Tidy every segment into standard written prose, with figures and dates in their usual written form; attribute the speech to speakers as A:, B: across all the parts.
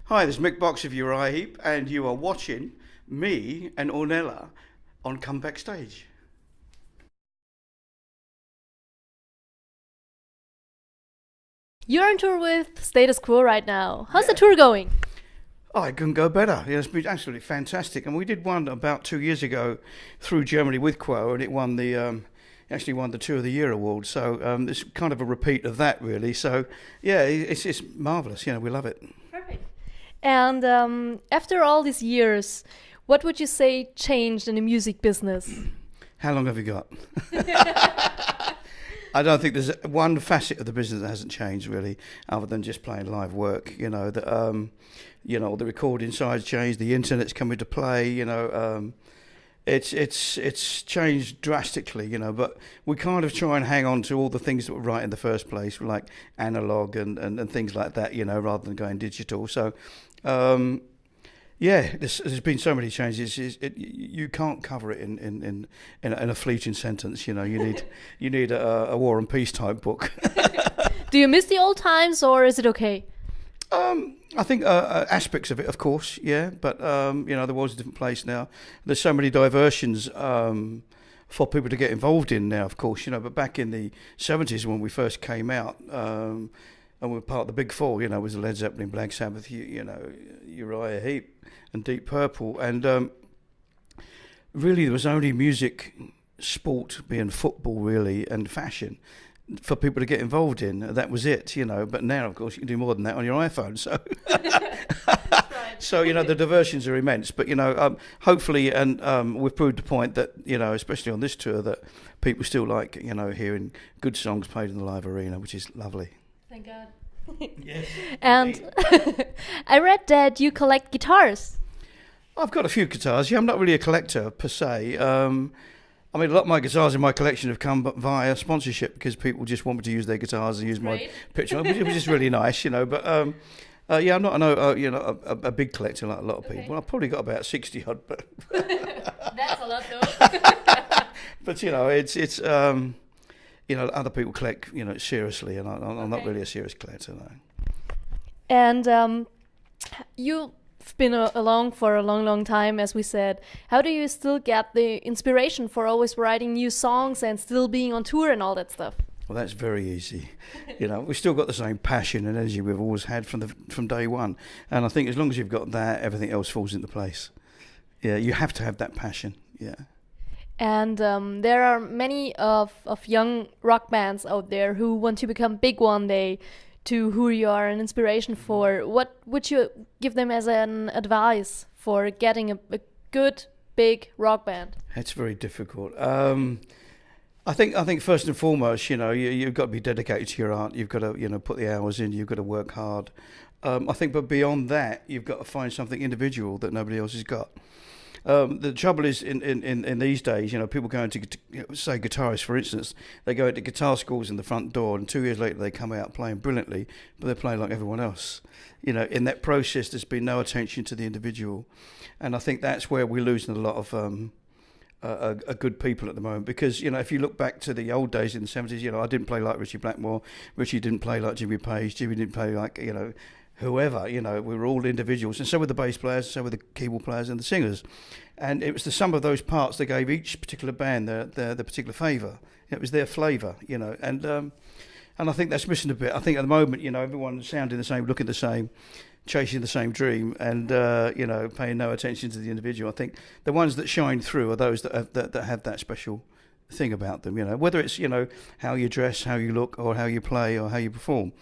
A: Hi, this is Mick of Uriah Heep, and you are watching me and Ornella on Come Backstage.
B: You're on tour with Status Quo right now. How's the tour going?
A: Oh, it couldn't go better. It's been absolutely fantastic. And we did one about 2 years ago through Germany with Quo, and it won the actually won the Tour of the Year award. So it's kind of a repeat of that, really. So yeah, it's marvelous. We love it.
B: Perfect. And after all these years, what would you say changed in the music business?
A: How long have you got? I don't think there's one facet of the business that hasn't changed really, other than just playing live work. The recording side's changed, the internet's come into play. It's changed drastically. But we kind of try and hang on to all the things that were right in the first place, like analog and things like that. Rather than going digital. So. There's been so many changes. You can't cover it in a fleeting sentence. You need a War and Peace type book.
B: Do you miss the old times, or is it okay?
A: I think aspects of it, of course, yeah. But the world's a different place now. There's so many diversions for people to get involved in now, of course. But back in the 70s when we first came out. And we were part of the Big Four, was Led Zeppelin, Black Sabbath, Uriah Heep and Deep Purple. And really there was only music, sport, being football really, and fashion for people to get involved in. That was it, But now, of course, you can do more than that on your iPhone. So, the diversions are immense. But, hopefully, and we've proved the point that, especially on this tour, that people still like, hearing good songs played in the live arena, which is lovely.
B: Thank God.
A: Yes.
B: And I read that you collect guitars.
A: I've got a few guitars. Yeah, I'm not really a collector per se. A lot of my guitars in my collection have come via sponsorship because people just want me to use their guitars and use my picture, which is really nice, But I'm not a big collector like a lot of people. I've probably got about 60 odd, but
B: that's a lot, though.
A: But it's. Other people collect, seriously, and I'm not really a serious collector, no.
B: And you've been along for a long, long time, as we said. How do you still get the inspiration for always writing new songs and still being on tour and all that stuff?
A: Well, that's very easy. We've still got the same passion and energy we've always had from day one. And I think as long as you've got that, everything else falls into place. Yeah, you have to have that passion, yeah.
B: And there are many of young rock bands out there who want to become big one day, to who you are an inspiration for. What would you give them as an advice for getting a good, big rock band?
A: It's very difficult. I think first and foremost, you've got to be dedicated to your art. You've got to, put the hours in. You've got to work hard. I think, but beyond that, you've got to find something individual that nobody else has got. The trouble is in these days, people go into, say guitarists, for instance, they go into guitar schools in the front door and 2 years later they come out playing brilliantly, but they're playing like everyone else. In that process, there's been no attention to the individual. And I think that's where we're losing a lot of good people at the moment. Because, if you look back to the old days in the 70s, I didn't play like Richie Blackmore, Richie didn't play like Jimmy Page, Jimmy didn't play like, whoever, we were all individuals, and so were the bass players, so were the keyboard players and the singers, and it was the sum of those parts that gave each particular band their particular flavour. It was their flavour, and I think that's missing a bit. I think at the moment, everyone's sounding the same, looking the same, chasing the same dream, and paying no attention to the individual. I think the ones that shine through are those that have that special thing about them. Whether it's how you dress, how you look, or how you play, or how you perform.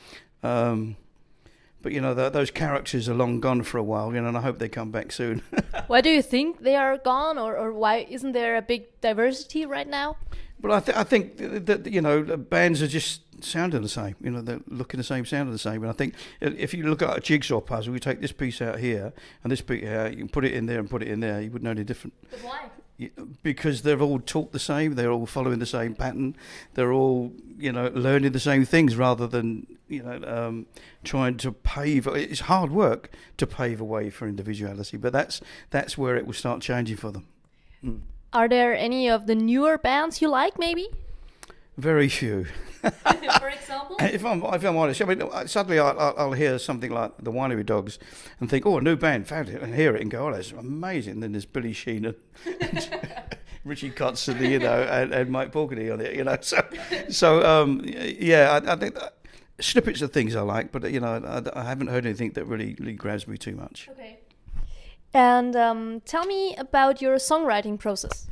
A: But those characters are long gone for a while, and I hope they come back soon.
B: Why do you think they are gone, or why isn't there a big diversity right now?
A: Well, I think that bands are just sounding the same. They're looking the same, sounding the same. And I think if you look at a jigsaw puzzle, you take this piece out here and this piece out, you can put it in there and put it in there. You wouldn't know any different.
B: But why?
A: Because they're all taught the same. They're all following the same pattern. They're all learning the same things rather than trying to pave. It's hard work to pave a way for individuality, but that's where it will start changing for them. Mm.
B: Are there any of the newer bands you like, maybe?
A: Very few.
B: For example?
A: if I'm honest, I mean, suddenly I'll hear something like the Winery Dogs and think, oh, a new band, found it, and hear it and go, oh, that's amazing. And then there's Billy Sheen and Richie Kotzen, and Mike Porcany on it, yeah, I think that snippets of things I like, but I haven't heard anything that really grabs me too much.
B: Okay. And tell me about your songwriting process.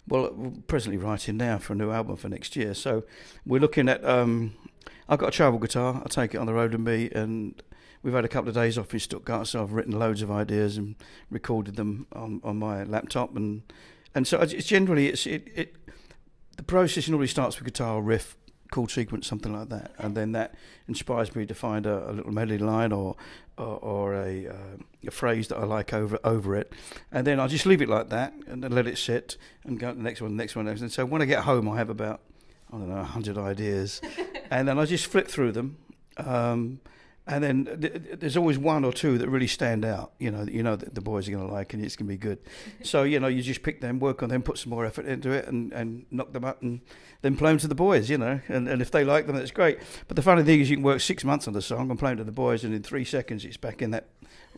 A: Well, we're presently writing now for a new album for next year. So we're looking at, I've got a travel guitar. I take it on the road with me, and we've had a couple of days off in Stuttgart, so I've written loads of ideas and recorded them on my laptop. And so it's generally, the process normally starts with guitar riff, chord sequence, something like that, and then that inspires me to find a little melody line or a phrase that I like over it, and then I just leave it like that and then let it sit and go to the next one. And so when I get home, I have about 100 ideas, and then I just flip through them. And then there's always one or two that really stand out, that the boys are going to like, and it's going to be good. So, you just pick them, work on them, put some more effort into it, and knock them up, and then play them to the boys, and if they like them, that's great. But the funny thing is you can work 6 months on the song and play them to the boys, and in 3 seconds it's back in that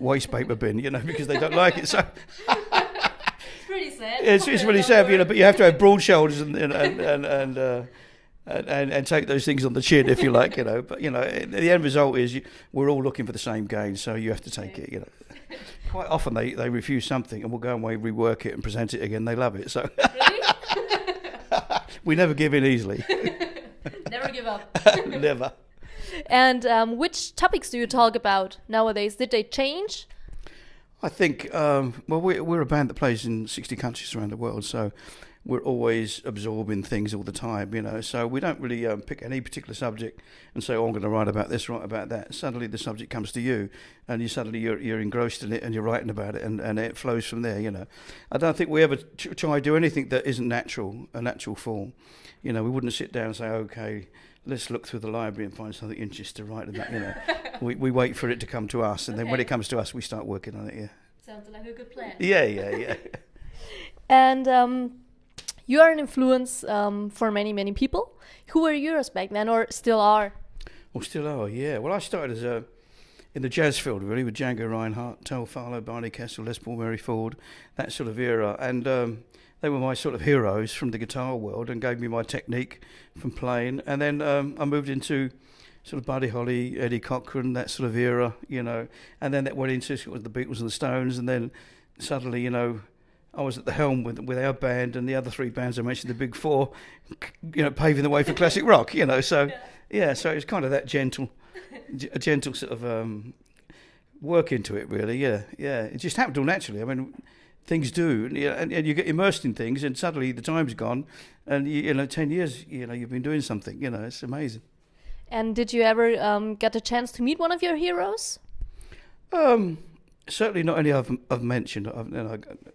A: waste paper bin, because they don't like it. So
B: it's pretty sad.
A: It's really sad, but you have to have broad shoulders and take those things on the chin, if you like, But the end result is we're all looking for the same gain, so you have to take it. Quite often they refuse something, and we'll go away, rework it, and present it again. They love it, so
B: really?
A: We never give in easily.
B: Never give up.
A: Never.
B: And which topics do you talk about nowadays? Did they change?
A: I think we're a band that plays in 60 countries around the world, so we're always absorbing things all the time, so we don't really pick any particular subject and say, I'm going to write about this, write about that. Suddenly the subject comes to you, and you're engrossed in it, and you're writing about it, and it flows from there, I don't think we ever try to do anything that isn't a natural form. We wouldn't sit down and say, okay, let's look through the library and find something interesting to write about, we wait for it to come to us, and then when it comes to us, we start working on it, yeah.
B: Sounds like a good plan.
A: Yeah.
B: And you are an influence for many, many people. Who were yours back then, or still are?
A: Well, still are, yeah. Well, I started in the jazz field, really, with Django Reinhardt, Tel Farlow, Barney Kessel, Les Paul, Mary Ford, that sort of era. And they were my sort of heroes from the guitar world and gave me my technique from playing. And then I moved into sort of Buddy Holly, Eddie Cochran, that sort of era, And then that went into sort of the Beatles and the Stones. And then suddenly, I was at the helm with our band and the other 3 bands I mentioned, the Big Four, paving the way for classic rock, So, so it was kind of that gentle sort of work into it, really, yeah. It just happened all naturally. I mean, things do, and you get immersed in things, and suddenly the time's gone, and 10 years, you've been doing something, it's amazing.
B: And did you ever get a chance to meet one of your heroes?
A: Certainly not any I've mentioned.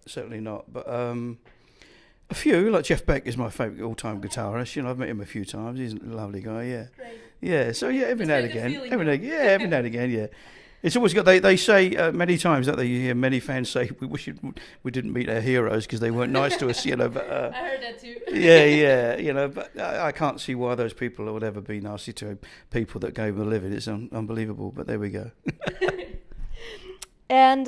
A: Certainly not. But a few, like Jeff Beck is my favourite all-time guitarist. I've met him a few times. He's a lovely guy. Yeah.
B: Great.
A: Yeah. So every now and again. Every now and again. Yeah. It's always got. They say many times that you hear many fans say we wish we didn't meet our heroes because they weren't nice to us. But
B: I heard that too.
A: Yeah. But I can't see why those people would ever be nasty to people that gave them a living. It's unbelievable. But there we go.
B: And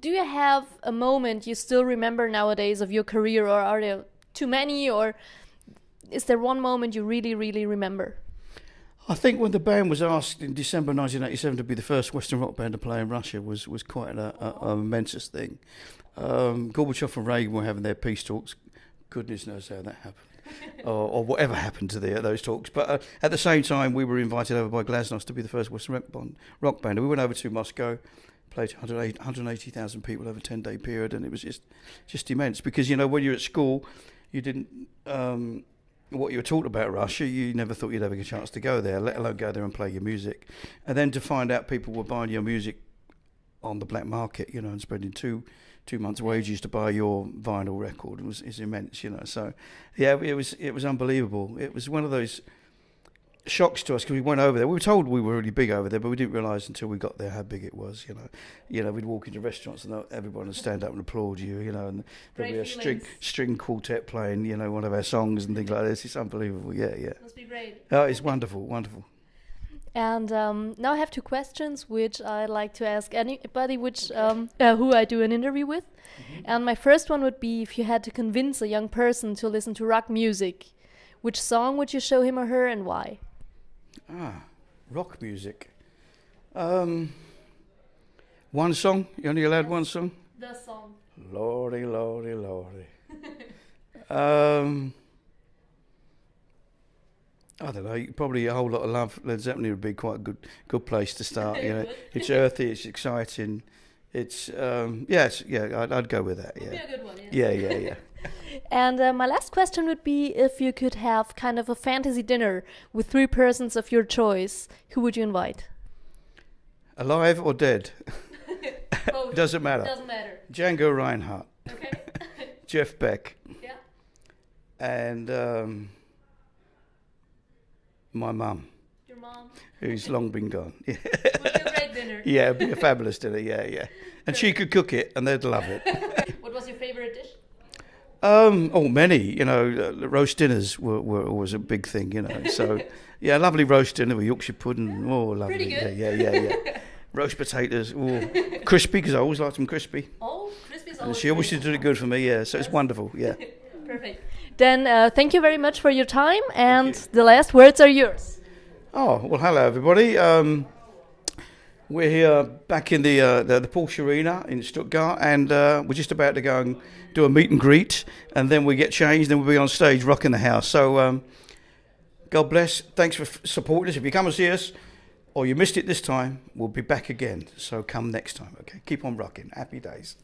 B: do you have a moment you still remember nowadays of your career, or are there too many, or is there one moment you really, really remember?
A: I think when the band was asked in December 1987 to be the first Western rock band to play in Russia was quite a momentous thing. Gorbachev and Reagan were having their peace talks. Goodness knows how that happened. or whatever happened to those talks. But at the same time, we were invited over by Glasnost to be the first Western rock band. And we went over to Moscow, played to 180,000 people over a 10-day period, and it was just immense. Because, when you're at school, you didn't... what you were taught about Russia, you never thought you'd ever get a chance to go there, let alone go there and play your music. And then to find out people were buying your music on the black market, and spending two months' wages to buy your vinyl record is immense, So, yeah, it was unbelievable. It was one of those shocks to us because we went over there. We were told we were really big over there, but we didn't realise until we got there how big it was. We'd walk into restaurants and everyone would stand up and applaud you. And there'd be a string quartet playing, one of our songs and things like this. It's unbelievable. Yeah.
B: Must be great.
A: Oh, it's wonderful.
B: And now I have two questions which I like to ask anybody who I do an interview with. Mm-hmm. And my first one would be, if you had to convince a young person to listen to rock music, which song would you show him or her and why?
A: Rock music. One song? You only allowed one song?
B: The song.
A: Lordy. I don't know. Probably A Whole Lot of Love. Led Zeppelin would be quite a good place to start. It's earthy. It's exciting. It's I'd go with that.
B: Would be a good one.
A: Yeah.
B: And my last question would be, if you could have kind of a fantasy dinner with 3 persons of your choice, who would you invite?
A: Alive or dead?
B: Both.
A: Doesn't matter. Django Reinhardt.
B: Okay.
A: Jeff Beck.
B: Yeah.
A: And my mum.
B: Your mom.
A: Who's long been gone.
B: Would be a great dinner.
A: Yeah, it'd be a fabulous dinner. Yeah. And she could cook it, and they'd love it.
B: What was your favourite dish?
A: Many. Roast dinners were always a big thing. So yeah, lovely roast dinner with Yorkshire pudding. Oh, lovely.
B: Pretty good.
A: Yeah. Roast potatoes. Oh, crispy, because I always liked them crispy.
B: Oh, crispy's always.
A: And she always did it good for me. Yeah, so it's wonderful. Yeah.
B: Perfect. Then thank you very much for your time, and the last words are yours.
A: Oh, well, hello everybody. We're here back in the porsche-arena in Stuttgart, and we're just about to go and do a meet and greet, and then we get changed, and we'll be on stage rocking the house. So God bless. Thanks for supporting us. If you come and see us, or you missed it this time, we'll be back again. So come next time, okay? Keep on rocking. Happy days.